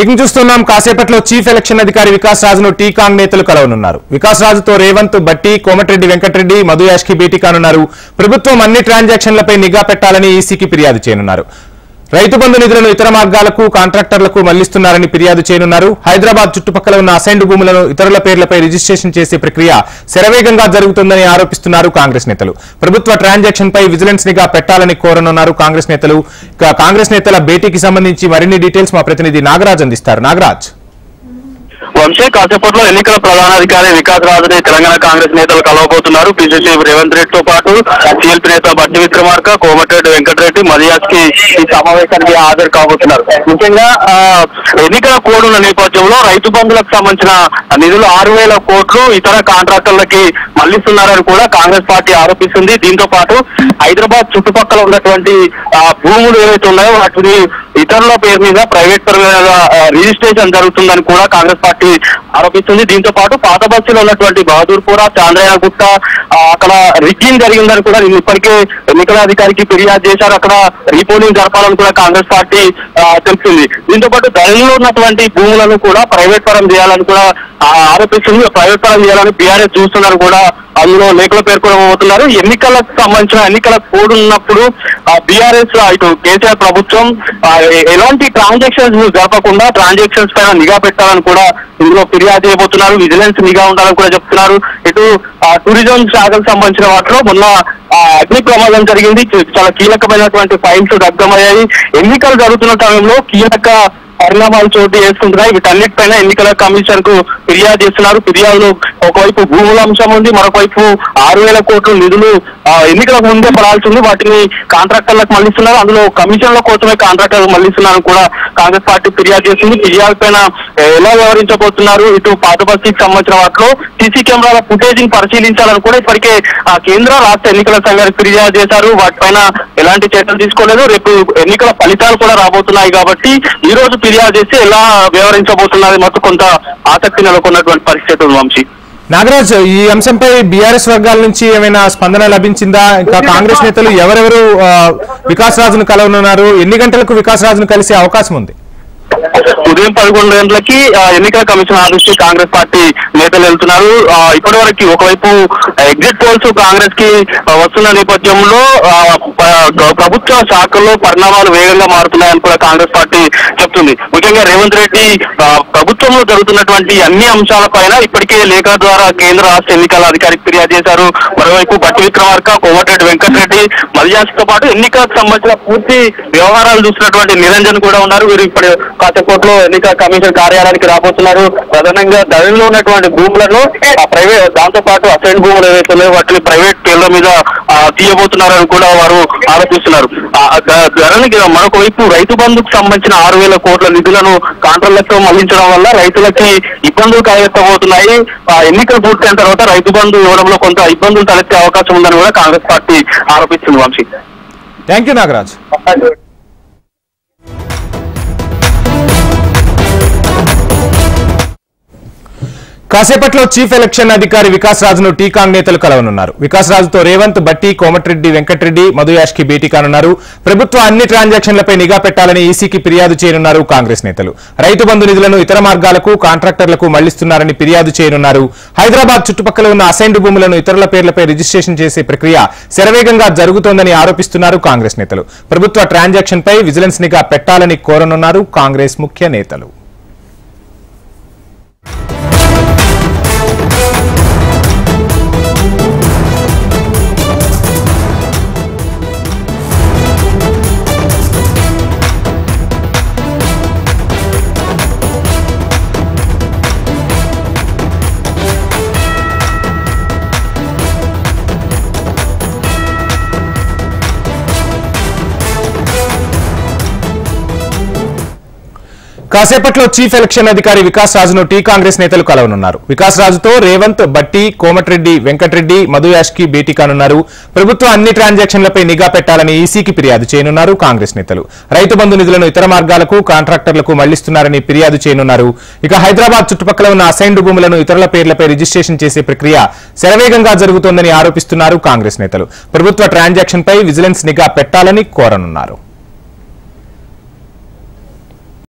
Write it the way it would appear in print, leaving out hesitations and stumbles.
Breaking చూస్తున్నాం. కాసేపట్లో chief election అధికారి వికాస్ రాజును టీ కాంగ్ నేతలు కలవనున్నారు. వికాస్ రాజుతో రేవంత్, బట్టి, కోమటిరెడ్డి వెంకటరెడ్డి, మధు యాష్కి భేటీ కానున్నారు. ప్రభుత్వం అన్ని ట్రాన్సాక్షన్లపై నిఘా పెట్టాలని ఈసీకి ఫిర్యాదు చేయనున్నారు. రైతు బంధు నిధులను ఇతర మార్గాలకు, కాంట్రాక్టర్లకు మళ్లిస్తున్నారని ఫిర్యాదు చేయనున్నారు. హైదరాబాద్ చుట్టుపక్కల ఉన్న అసైన్డ్ భూములను ఇతరుల పేర్లపై రిజిస్ట్రేషన్ చేసే ప్రక్రియ శరవేగంగా జరుగుతుందని ఆరోపిస్తున్నారు కాంగ్రెస్ నేతలు. ప్రభుత్వ ట్రాన్సాక్షన్ పై విజిలెన్స్ నిఘా పెట్టాలని కోరనున్నారు కాంగ్రెస్ నేతలు. కాంగ్రెస్ నేతల భేటీకి సంబంధించి మరిన్ని డీటెయిల్స్ మా ప్రతినిధి నాగరాజ్ అందిస్తారు. నాగరాజ్, వంశీ, కాసేపట్లో ఎన్నికల ప్రధానాధికారి వికాస్ రాజుని తెలంగాణ కాంగ్రెస్ నేతలు కలవబోతున్నారు. పిసిసి రేవంత్ రెడ్డితో పాటు సిఎల్పీ నేత బట్టి విక్రమార్క, కోమటిరెడ్డి వెంకటరెడ్డి, మదియాస్కి ఈ సమావేశానికి హాజరు కాబోతున్నారు. ముఖ్యంగా ఎన్నికల కోడ్ ఉన్న నేపథ్యంలో రైతు బంధులకు సంబంధించిన నిధులు 6,000 కోట్లు ఇతర కాంట్రాక్టర్లకి మళ్లిస్తున్నారని కూడా కాంగ్రెస్ పార్టీ ఆరోపిస్తుంది. దీంతో పాటు హైదరాబాద్ చుట్టుపక్కల ఉన్నటువంటి భూములు ఏవైతే ఉన్నాయో వాటిని ఇతరుల పేరు మీద, ప్రైవేట్ పేరు మీద రిజిస్ట్రేషన్ జరుగుతుందని కూడా కాంగ్రెస్ పార్టీ ఆరోపిస్తుంది. దీంతో పాటు పాత బస్సులో ఉన్నటువంటి బహదూర్పుర, చాంద్రయాన గుట్ట అక్కడ రిగ్గింగ్ జరిగిందని కూడా ఇప్పటికే ఎన్నికల అధికారికి ఫిర్యాదు చేశారు. అక్కడ రీపోలింగ్ జరపాలని కూడా కాంగ్రెస్ పార్టీ తెలిసింది. దీంతో పాటు ధరలో ఉన్నటువంటి భూములను కూడా ప్రైవేట్ పరం చేయాలని కూడా ఆరోపిస్తుంది. ప్రైవేట్ పరం చేయాలని బీఆర్ఎస్ చూస్తున్నారు కూడా అందులో లేఖలు పేర్కొనబోతున్నారు. ఎన్నికలకు సంబంధించిన ఎన్నికల కోడ్ ఉన్నప్పుడు బీఆర్ఎస్ ఇటు కేసీఆర్ ప్రభుత్వం ఎలాంటి ట్రాన్సాక్షన్స్ జరపకుండా ట్రాన్సాక్షన్స్ పైన నిఘా పెట్టాలని కూడా ఇందులో ఫిర్యాదు చేయబోతున్నారు. విజిలెన్స్ నిఘా ఉండాలని కూడా చెప్తున్నారు. ఇటు టూరిజం శాఖకు సంబంధించిన వాటిలో మొన్న అగ్ని ప్రమాదం జరిగింది. చాలా కీలకమైనటువంటి ఫైల్స్ దగ్ధమయ్యాయి. ఎన్నికలు జరుగుతున్న సమయంలో కీలక పరిణామాలు చోటు చేసుకుంటున్నాయి. వీటన్నిటిపైన ఎన్నికల కమిషన్ కు ఫిర్యాదు చేస్తున్నారు. ఫిర్యాదులో ఒకవైపు భూముల అంశం ఉంది, మరొకవైపు 6,000 కోట్ల నిధులు ఎన్నికలకు ముందే పడాల్సి ఉంది. వాటిని కాంట్రాక్టర్లకు మళ్లిస్తున్నారు. అందులో కమిషన్ల కోసమే కాంట్రాక్టర్లకు మళ్లిస్తున్నారని కూడా కాంగ్రెస్ పార్టీ ఫిర్యాదు చేస్తుంది. ఫిర్యాదు పైన ఎలా వ్యవహరించబోతున్నారు, ఇటు పాత బస్తీకి సంబంధించిన వాటిలో సీసీ కెమెరాల ఫుటేజింగ్ పరిశీలించాలని కూడా ఇప్పటికే కేంద్ర రాష్ట్ర ఎన్నికల సంఘానికి ఫిర్యాదు చేశారు. వాటిపైన ఎలాంటి చర్యలు తీసుకోలేదు. రేపు ఎన్నికల ఫలితాలు కూడా రాబోతున్నాయి కాబట్టి ఈ రోజు ఫిర్యాదు చేసి ఎలా వ్యవహరించబోతున్నది మొత్తం కొంత ఆసక్తి నెలకొన్నటువంటి పరిస్థితి ఉంది. వంశీ, నాగరాజ్, ఈ అంశంపై బీఆర్ఎస్ వర్గాల నుంచి ఏమైనా స్పందన లభించిందా? ఇంకా కాంగ్రెస్ నేతలు ఎవరెవరు వికాస్ రాజును కలవనున్నారు? ఎన్ని గంటలకు వికాస్ రాజును కలిసే అవకాశం ఉంది? ఉదయం 11 గంటలకి ఎన్నికల కమిషన్ ఆదృష్టి కాంగ్రెస్ పార్టీ నేతలు వెళ్తున్నారు. ఇప్పటి వరకు ఒకవైపు ఎగ్జిట్ పోల్స్ కాంగ్రెస్ కి వస్తున్న నేపథ్యంలో ప్రభుత్వ శాఖల్లో పరిణామాలు వేగంగా మారుతున్నాయని కూడా కాంగ్రెస్ పార్టీ చెప్తుంది. ముఖ్యంగా రేవంత్ రెడ్డి ప్రభుత్వంలో జరుగుతున్నటువంటి అన్ని అంశాలపైన ఇప్పటికే లేఖ ద్వారా కేంద్ర రాష్ట్ర ఎన్నికల అధికారికి ఫిర్యాదు చేశారు. మరోవైపు బట్టి విక్రమార్క, కోమటిరెడ్డి వెంకటరెడ్డి, మదియాస్తో పాటు ఎన్నికలకు సంబంధించిన పూర్తి వ్యవహారాలు చూసినటువంటి నిరంజన్ కూడా ఉన్నారు. వీరు ఇప్పుడు కాసేపట్లో ఎన్నికల కమిషన్ కార్యాలయానికి రాబోతున్నారు. ప్రధానంగా ధరలో ఉన్నటువంటి భూములను ప్రైవేట్, దాంతో పాటు అసైన్ భూములు ఏవైతే ఉన్నాయో వాటిని ప్రైవేట్ పేర్ల మీద తీయబోతున్నారని కూడా వారు ఆరోపిస్తున్నారు. ధరనికి మరొక వైపు రైతు బంధుకు సంబంధించిన 6,000 కోట్ల నిధులను కాంట్రాక్టర్లతో మళ్లించడం వల్ల రైతులకి ఇబ్బందులు కలగెత్తబోతున్నాయి. ఎన్నికలు పూర్తయిన తర్వాత రైతు బంధు ఇవ్వడంలో కొంత ఇబ్బందులు తలెత్తే అవకాశం ఉందని కూడా కాంగ్రెస్ పార్టీ ఆరోపిస్తుంది. Vamshi, thank you Nagaraj. కాసేపట్లో చీఫ్ ఎలక్షన్ అధికారి వికాస్ రాజును టీ కాంగ్ నేతలు కలవనున్నారు. వికాస్ రాజుతో రేవంత్, బట్టి, కోమటిరెడ్డి వెంకటరెడ్డి, మధు యాష్కి భేటీ కానున్నారు. ప్రభుత్వ అన్ని ట్రాన్సాక్షన్లపై నిఘా పెట్టాలని ఈసీకి ఫిర్యాదు చేయనున్నారు కాంగ్రెస్ నేతలు. రైతు బంధు నిధులను ఇతర మార్గాలకు, కాంట్రాక్టర్లకు మళ్లిస్తున్నారని ఫిర్యాదు చేయనున్నారు. హైదరాబాద్ చుట్టుపక్కల ఉన్న అసైన్డ్ భూములను ఇతరుల పేర్లపై రిజిస్ట్రేషన్ చేసే ప్రక్రియ శరవేగంగా జరుగుతోందని ఆరోపిస్తున్నారు కాంగ్రెస్ నేతలు. ప్రభుత్వ ట్రాన్సాక్షన్ పై విజిలెన్స్ నిఘా పెట్టాలని కోరనున్నారు కాంగ్రెస్ ముఖ్య నేతలు. కాసేపట్లో చీఫ్ ఎలక్షన్ అధికారి వికాస్ రాజును టీ కాంగ్రెస్ నేతలు కలవనున్నారు. వికాస్ రాజుతో రేవంత్, బట్టి, కోమటిరెడ్డి వెంకటరెడ్డి, మధు యాష్కి భేటీ కానున్నారు. ప్రభుత్వ అన్ని ట్రాన్సాక్షన్లపై నిఘా పెట్టాలని ఈసీకి ఫిర్యాదు చేయనున్నారు కాంగ్రెస్ నేతలు. రైతు బంధు నిధులను ఇతర మార్గాలకు, కాంట్రాక్టర్లకు మళ్లిస్తున్నారని ఫిర్యాదు చేయనున్నారు. ఇక హైదరాబాద్ చుట్టుపక్కల ఉన్న అసైన్డ్ భూములను ఇతరుల పేర్లపై రిజిస్ట్రేషన్ చేసే ప్రక్రియ శరవేగంగా జరుగుతోందని ఆరోపిస్తున్నారు కాంగ్రెస్ నేతలు. ప్రభుత్వ ట్రాన్సాక్షన్ పై విజిలెన్స్ నిఘా పెట్టాలని కోరనున్నారు.